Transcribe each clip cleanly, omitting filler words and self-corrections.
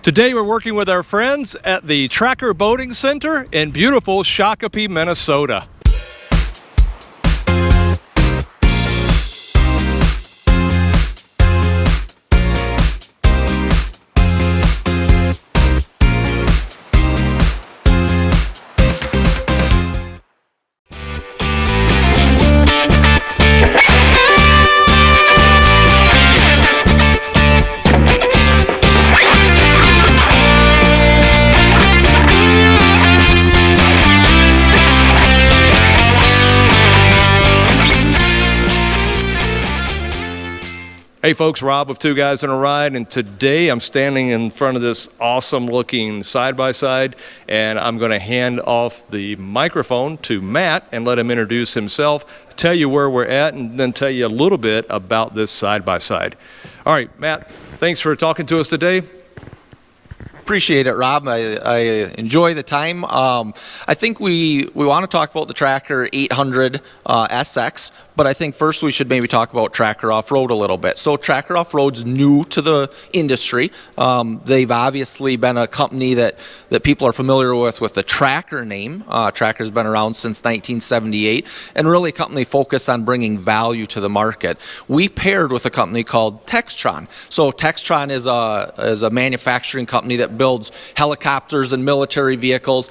Today we're working with our friends at the Tracker Boating Center in beautiful Shakopee, Minnesota. Hey folks, Rob with Two Guys on a Ride, and today I'm standing in front of this awesome looking side-by-side, and I'm going to hand off the microphone to Matt and let him introduce himself, tell you where we're at, and then tell you a little bit about this side-by-side. All right, Matt, thanks for talking to us today. Appreciate it, Rob. I enjoy the time. I think we want to talk about the Tracker 800 SX, but I think first we should maybe talk about Tracker Off-Road a little bit. So Tracker Off-Road's new to the industry. They've obviously been a company that people are familiar with the Tracker name. Tracker's been around since 1978, and really a company focused on bringing value to the market. We paired with a company called Textron. So Textron is a manufacturing company that builds helicopters and military vehicles,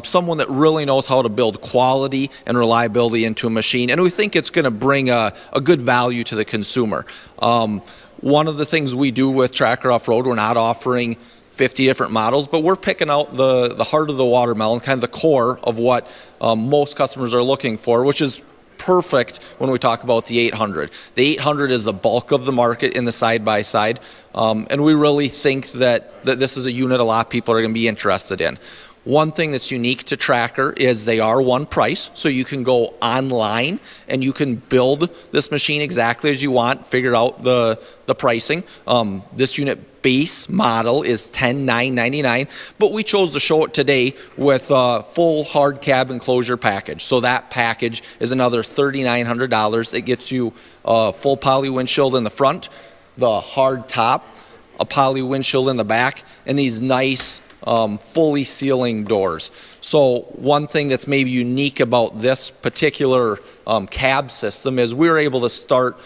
someone that really knows how to build quality and reliability into a machine, and we think it's going to bring a good value to the consumer. One of the things we do with Tracker Off-Road, we're not offering 50 different models, but we're picking out the heart of the watermelon, kind of the core of what most customers are looking for, which is perfect when we talk about the 800. The 800 is the bulk of the market in the side-by-side, and we really think that this is a unit a lot of people are going to be interested in. One thing that's unique to Tracker is they are one price, so you can go online and you can build this machine exactly as you want, figure out the pricing. This unit base model is $10,999, but we chose to show it today with a full hard cab enclosure package. So that package is another $3,900. It gets you a full poly windshield in the front, the hard top, a poly windshield in the back, and these nice fully sealing doors. So one thing that's maybe unique about this particular cab system is we were able to start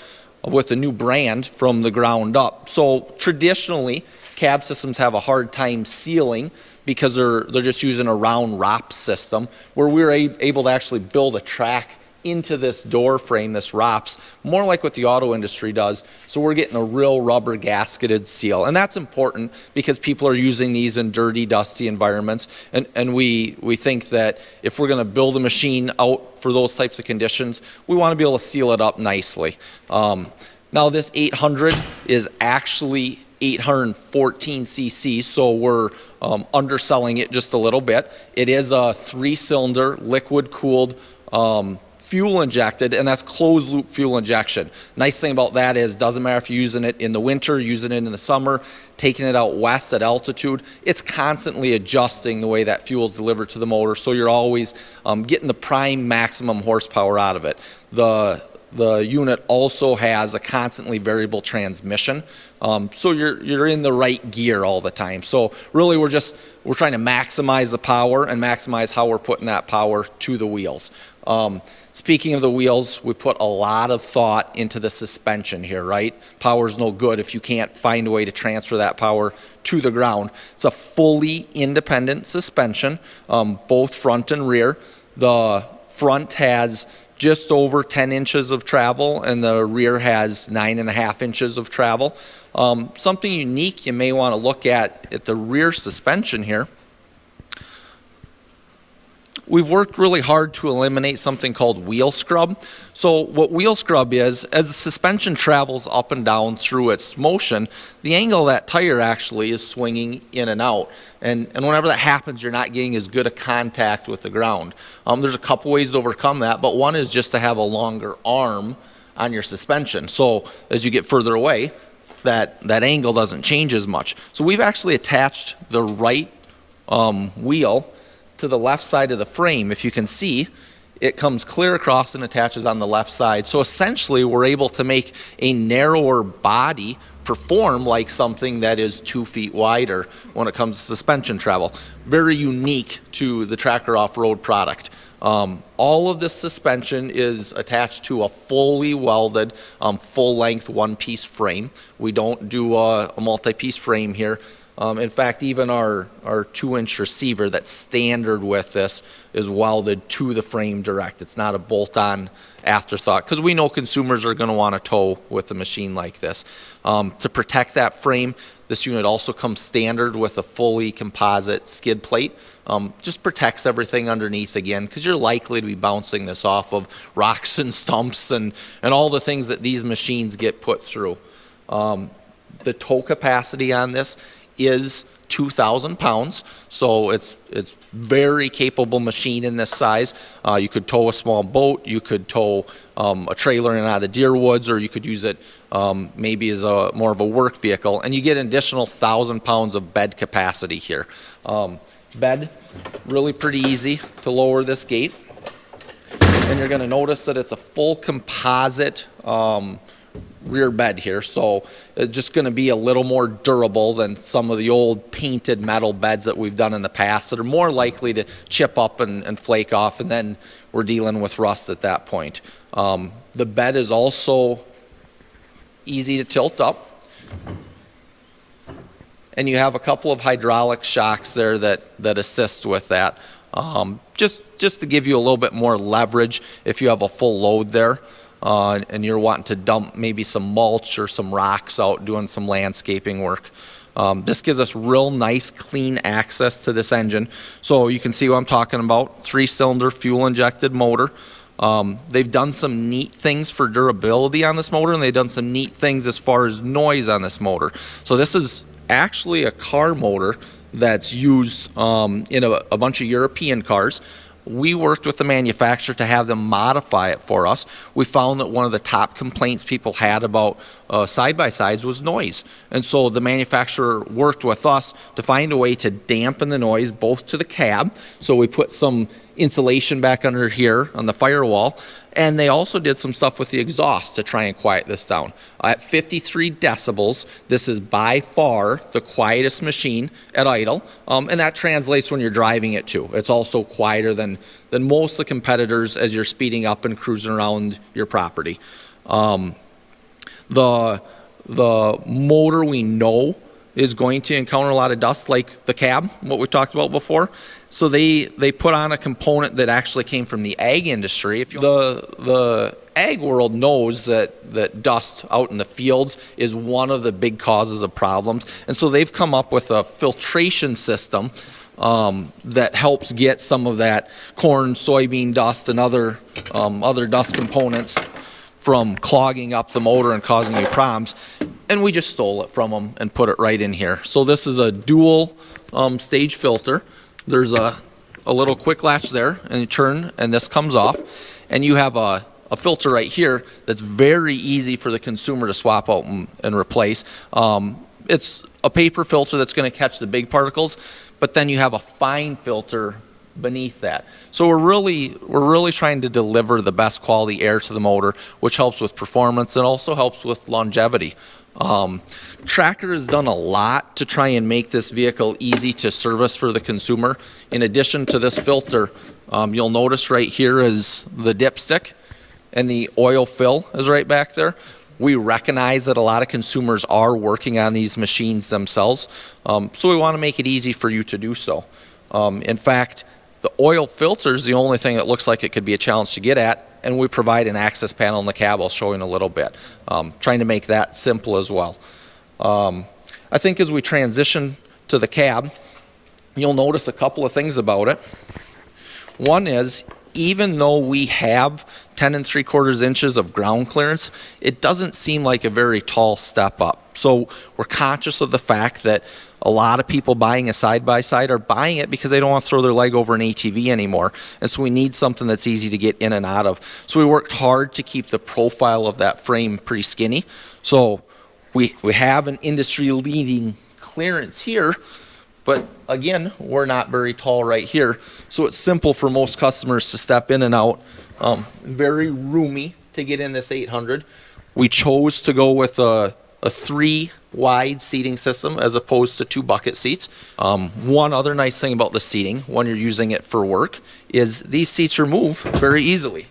with a new brand from the ground up. So traditionally, cab systems have a hard time sealing because they're just using a round ROP system, where we were able to actually build a track into this door frame, this ROPS, more like what the auto industry does. So we're getting a real rubber gasketed seal. And that's important because people are using these in dirty, dusty environments. And we think that if we're going to build a machine out for those types of conditions, we want to be able to seal it up nicely. Now this 800 is actually 814 cc, so we're underselling it just a little bit. It is a 3-cylinder liquid-cooled fuel injected, and that's closed loop fuel injection. Nice thing about that is doesn't matter if you're using it in the winter, using it in the summer, taking it out west at altitude, it's constantly adjusting the way that fuel is delivered to the motor, so you're always getting the prime maximum horsepower out of it. The unit also has a constantly variable transmission, so you're in the right gear all the time. So really we're trying to maximize the power and maximize how we're putting that power to the wheels. Speaking of the wheels, we put a lot of thought into the suspension here, right? Power's no good if you can't find a way to transfer that power to the ground. It's a fully independent suspension, both front and rear. The front has just over 10 inches of travel, and the rear has 9.5 inches of travel. Something unique you may want to look at the rear suspension here. We've worked really hard to eliminate something called wheel scrub. So what wheel scrub is, as the suspension travels up and down through its motion, the angle of that tire actually is swinging in and out. And whenever that happens, you're not getting as good a contact with the ground. There's a couple ways to overcome that, but one is just to have a longer arm on your suspension. So as you get further away, that angle doesn't change as much. So we've actually attached the right wheel to the left side of the frame. If you can see, it comes clear across and attaches on the left side. So essentially, we're able to make a narrower body perform like something that is 2 feet wider when it comes to suspension travel. Very unique to the Tracker Off-Road product. All of this suspension is attached to a fully welded, full-length one-piece frame. We don't do a multi-piece frame here. In fact, even our 2-inch receiver that's standard with this is welded to the frame direct. It's not a bolt-on afterthought, because we know consumers are going to want to tow with a machine like this. To protect that frame, this unit also comes standard with a fully composite skid plate. Just protects everything underneath again, because you're likely to be bouncing this off of rocks and stumps and all the things that these machines get put through. The tow capacity on this is 2,000 pounds, so it's very capable machine in this size. You could tow a small boat, you could tow a trailer in and out of the deer woods, or you could use it maybe as more of a work vehicle, and you get an additional 1,000 pounds of bed capacity here. Bed, really pretty easy to lower this gate, and you're going to notice that it's a full composite rear bed here, so it's just going to be a little more durable than some of the old painted metal beds that we've done in the past that are more likely to chip up and flake off, and then we're dealing with rust at that point. The bed is also easy to tilt up, and you have a couple of hydraulic shocks there that assist with that, just to give you a little bit more leverage if you have a full load there. And you're wanting to dump maybe some mulch or some rocks out doing some landscaping work. This gives us real nice clean access to this engine. So you can see what I'm talking about, 3-cylinder fuel injected motor. They've done some neat things for durability on this motor, and they've done some neat things as far as noise on this motor. So this is actually a car motor that's used in a bunch of European cars. We worked with the manufacturer to have them modify it for us. We found that one of the top complaints people had about side-by-sides was noise. And so the manufacturer worked with us to find a way to dampen the noise both to the cab. So we put some insulation back under here on the firewall, and they also did some stuff with the exhaust to try and quiet this down. At 53 decibels, this is by far the quietest machine at idle, and that translates when you're driving it too. It's also quieter than most of the competitors as you're speeding up and cruising around your property. The motor we know is going to encounter a lot of dust, like the cab, what we talked about before. So they put on a component that actually came from the ag industry. If the ag world knows that dust out in the fields is one of the big causes of problems, and so they've come up with a filtration system that helps get some of that corn, soybean dust, and other dust components from clogging up the motor and causing you problems. And we just stole it from them and put it right in here. So this is a dual stage filter. There's a little quick latch there, and you turn and this comes off, and you have a filter right here that's very easy for the consumer to swap out and replace. It's a paper filter that's going to catch the big particles, but then you have a fine filter beneath that. So we're really trying to deliver the best quality air to the motor, which helps with performance and also helps with longevity. Tracker has done a lot to try and make this vehicle easy to service for the consumer. In addition to this filter, you'll notice right here is the dipstick, and the oil fill is right back there. We recognize that a lot of consumers are working on these machines themselves, so we want to make it easy for you to do so. In fact, the oil filter is the only thing that looks like it could be a challenge to get at, and we provide an access panel in the cab. I'll show you in a little bit. Trying to make that simple as well. I think as we transition to the cab, you'll notice a couple of things about it. One is, even though we have 10 3/4 inches of ground clearance, it doesn't seem like a very tall step up. So we're conscious of the fact that a lot of people buying a side-by-side are buying it because they don't want to throw their leg over an ATV anymore. And so we need something that's easy to get in and out of. So we worked hard to keep the profile of that frame pretty skinny. So we have an industry-leading clearance here, But again, we're not very tall right here, so it's simple for most customers to step in and out. Very roomy to get in this 800. We chose to go with a 3 wide seating system as opposed to 2 bucket seats. One other nice thing about the seating when you're using it for work is these seats remove very easily.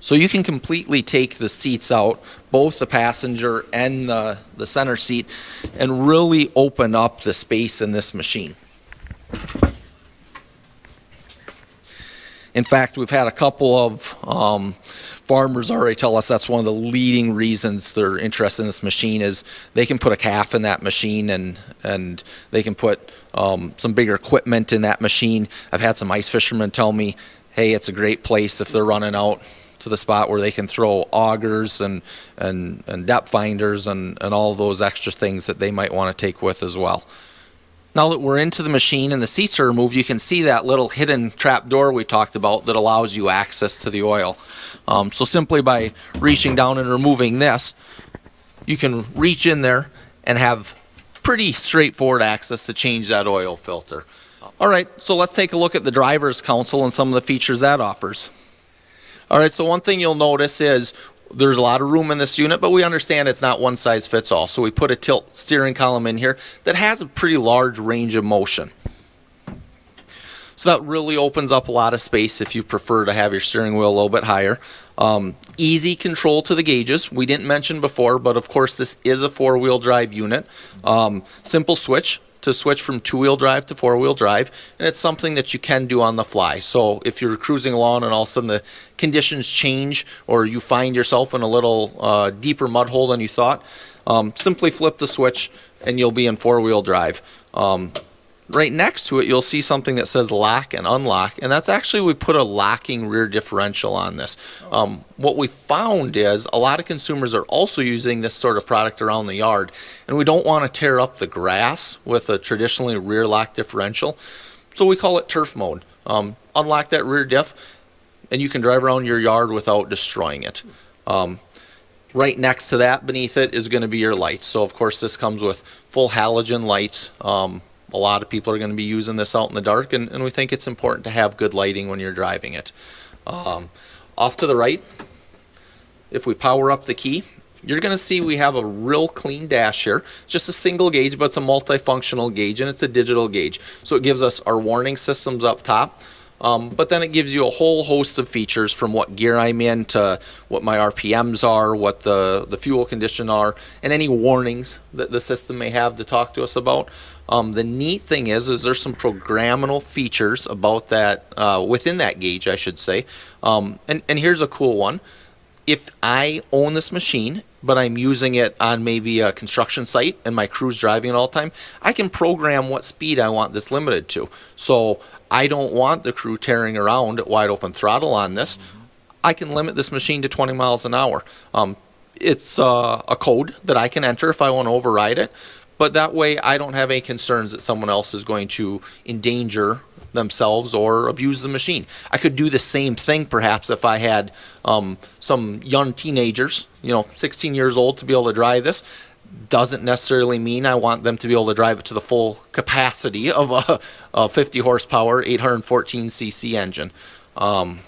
So you can completely take the seats out, both the passenger and the center seat, and really open up the space in this machine. In fact, we've had a couple of farmers already tell us that's one of the leading reasons they're interested in this machine is they can put a calf in that machine and they can put some bigger equipment in that machine. I've had some ice fishermen tell me, hey, it's a great place if they're running out to the spot where they can throw augers and depth finders and all those extra things that they might want to take with as well. Now that we're into the machine and the seats are removed, you can see that little hidden trap door we talked about that allows you access to the oil. So simply by reaching down and removing this, you can reach in there and have pretty straightforward access to change that oil filter. All right, so let's take a look at the driver's console and some of the features that offers. All right, so one thing you'll notice is there's a lot of room in this unit, but we understand it's not one size fits all. So we put a tilt steering column in here that has a pretty large range of motion. So that really opens up a lot of space if you prefer to have your steering wheel a little bit higher. Easy control to the gauges. We didn't mention before, but of course this is a 4-wheel drive unit. Simple switch to switch from 2-wheel drive to 4-wheel drive, and it's something that you can do on the fly. So if you're cruising along and all of a sudden the conditions change or you find yourself in a little deeper mud hole than you thought, simply flip the switch and you'll be in 4-wheel drive. Right next to it, you'll see something that says lock and unlock, and that's actually, we put a locking rear differential on this. What we found is a lot of consumers are also using this sort of product around the yard, and we don't want to tear up the grass with a traditionally rear lock differential, so we call it turf mode. Unlock that rear diff, and you can drive around your yard without destroying it. Right next to that, beneath it, is going to be your lights. So of course this comes with full halogen lights. A lot of people are going to be using this out in the dark, and we think it's important to have good lighting when you're driving it. Off to the right, if we power up the key, you're going to see we have a real clean dash here. Just a single gauge, but it's a multifunctional gauge, and it's a digital gauge. So it gives us our warning systems up top, but then it gives you a whole host of features from what gear I'm in to what my RPMs are, what the fuel condition are, and any warnings that the system may have to talk to us about. The neat thing is there's some programmable features about that, within that gauge, I should say. And here's a cool one. If I own this machine, but I'm using it on maybe a construction site and my crew's driving it all the time, I can program what speed I want this limited to. So I don't want the crew tearing around at wide open throttle on this. I can limit this machine to 20 miles an hour. It's a code that I can enter if I want to override it. But that way I don't have any concerns that someone else is going to endanger themselves or abuse the machine. I could do the same thing perhaps if I had some young teenagers, 16 years old, to be able to drive this. Doesn't necessarily mean I want them to be able to drive it to the full capacity of a 50 horsepower 814cc engine. And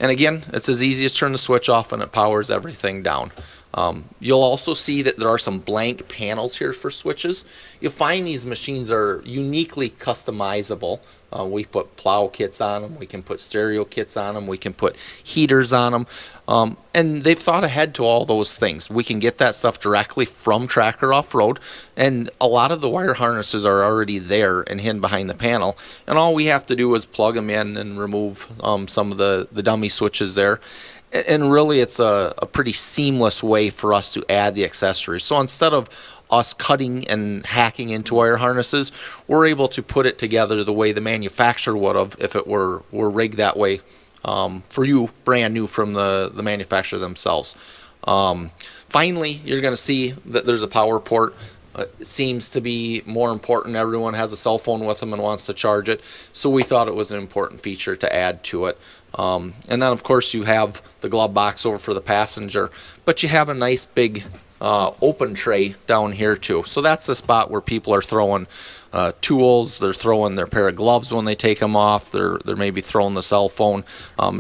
again, it's as easy as turn the switch off and it powers everything down. You'll also see that there are some blank panels here for switches. You'll find these machines are uniquely customizable. We put plow kits on them, we can put stereo kits on them, we can put heaters on them, and they've thought ahead to all those things. We can get that stuff directly from Tracker Off-Road, and a lot of the wire harnesses are already there and hidden behind the panel, and all we have to do is plug them in and remove some of the dummy switches there. And really, it's a pretty seamless way for us to add the accessories. So instead of us cutting and hacking into wire harnesses, we're able to put it together the way the manufacturer would have if it were rigged that way for you, brand new from the manufacturer themselves. Finally, you're going to see that there's a power port. It seems to be more important. Everyone has a cell phone with them and wants to charge it. So we thought it was an important feature to add to it. And then, of course, you have the glove box over for the passenger. But you have a nice big open tray down here too. So that's the spot where people are throwing tools, they're throwing their pair of gloves when they take them off, they're maybe throwing the cell phone,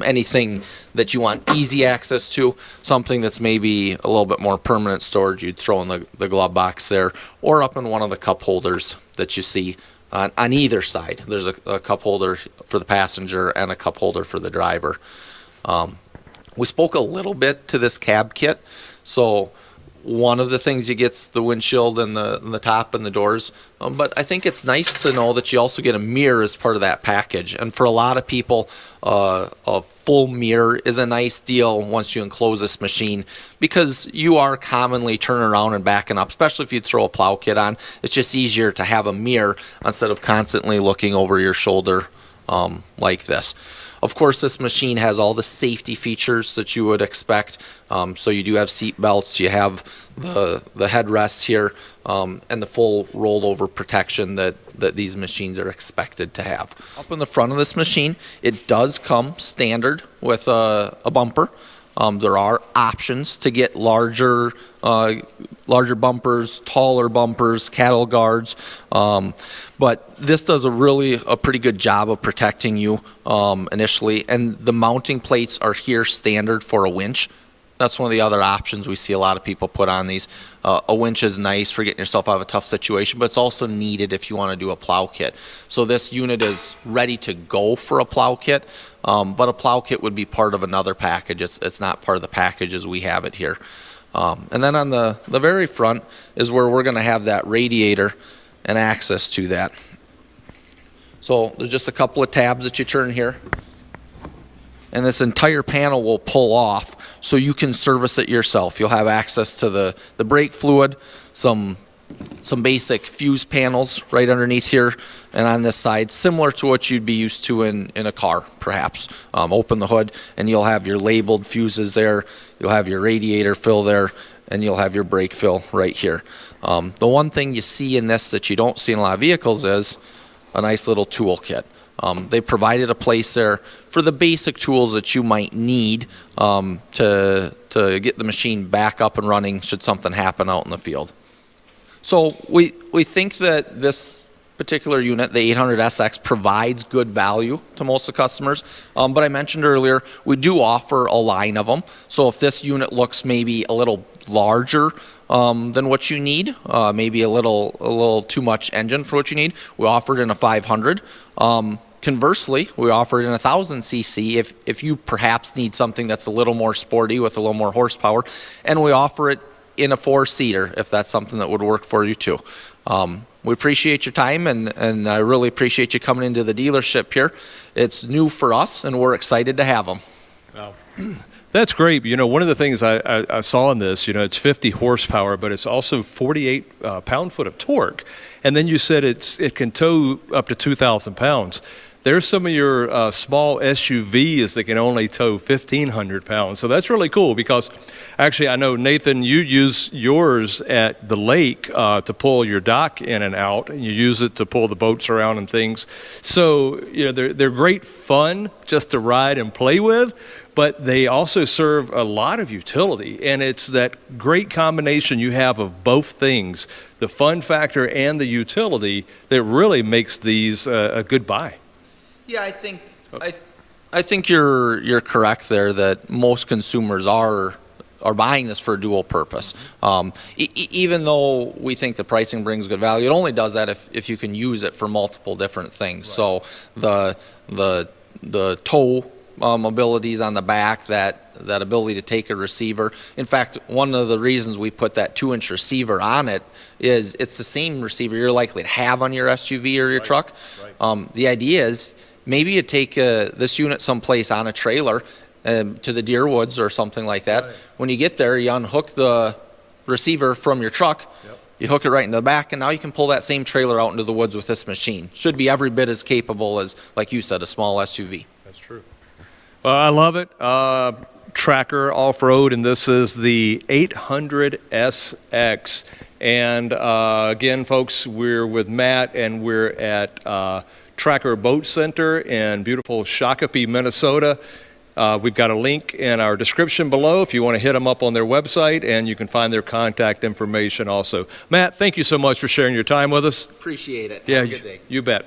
anything that you want easy access to, something that's maybe a little bit more permanent storage, you'd throw in the glove box there, or up in one of the cup holders that you see on either side. There's a cup holder for the passenger and a cup holder for the driver. We spoke a little bit to this cab kit. So one of the things you get's the windshield and the top and the doors, but I think it's nice to know that you also get a mirror as part of that package. And for a lot of people, a full mirror is a nice deal once you enclose this machine, because you are commonly turning around and backing up, especially if you throw a plow kit on. It's just easier to have a mirror instead of constantly looking over your shoulder like this. Of course, this machine has all the safety features that you would expect. So you do have seat belts, you have the headrests here, and the full rollover protection that these machines are expected to have. Up in the front of this machine, it does come standard with a bumper. There are options to get larger bumpers, taller bumpers, cattle guards, but this does a pretty good job of protecting you initially. And the mounting plates are here standard for a winch. That's one of the other options we see a lot of people put on these. A winch is nice for getting yourself out of a tough situation, but it's also needed if you want to do a plow kit. So this unit is ready to go for a plow kit, but a plow kit would be part of another package. It's not part of the package as we have it here. And then on the very front is where we're going to have that radiator and access to that. So there's just a couple of tabs that you turn here, and this entire panel will pull off so you can service it yourself. You'll have access to the brake fluid, some basic fuse panels right underneath here and on this side, similar to what you'd be used to in a car, perhaps. Open the hood and you'll have your labeled fuses there, you'll have your radiator fill there, and you'll have your brake fill right here. The one thing you see in this that you don't see in a lot of vehicles is a nice little tool kit. They provided a place there for the basic tools that you might need to get the machine back up and running should something happen out in the field. So we think that this particular unit, the 800SX, provides good value to most of the customers. But I mentioned earlier, we do offer a line of them. So if this unit looks maybe a little larger than what you need, maybe a little too much engine for what you need, we offer it in a 500. Conversely, we offer it in a 1000 cc if you perhaps need something that's a little more sporty with a little more horsepower, and we offer it in a 4-seater if that's something that would work for you too. We appreciate your time, and I really appreciate you coming into the dealership here. It's new for us, and we're excited to have them. Wow. That's great. You know, one of the things I saw in this, you know, it's 50 horsepower, but it's also 48 pound-foot of torque. And then you said it can tow up to 2,000 pounds. There's some of your small SUVs that can only tow 1,500 pounds. So that's really cool, because actually I know, Nathan, you use yours at the lake to pull your dock in and out, and you use it to pull the boats around and things. So, you know, they're great fun just to ride and play with, but they also serve a lot of utility. And it's that great combination you have of both things, the fun factor and the utility, that really makes these a good buy. Yeah, I think you're correct there that most consumers are buying this for a dual purpose. Even though we think the pricing brings good value, it only does that if you can use it for multiple different things. Right. So the tow abilities on the back, that ability to take a receiver. In fact, one of the reasons we put that 2-inch receiver on it is it's the same receiver you're likely to have on your SUV or your truck. Right. The idea is, maybe you take this unit someplace on a trailer to the deer woods or something like that. Right. When you get there, you unhook the receiver from your truck, yep. You hook it right into the back, and now you can pull that same trailer out into the woods with this machine. Should be every bit as capable as, like you said, a small SUV. That's true. Well, I love it. Tracker off-road, and this is the 800SX. And again, folks, we're with Matt, and we're at Tracker Boat Center in beautiful Shakopee, Minnesota. We've got a link in our description below if you want to hit them up on their website, and you can find their contact information also. Matt, thank you so much for sharing your time with us. Appreciate it. Yeah, Have a good day. you bet.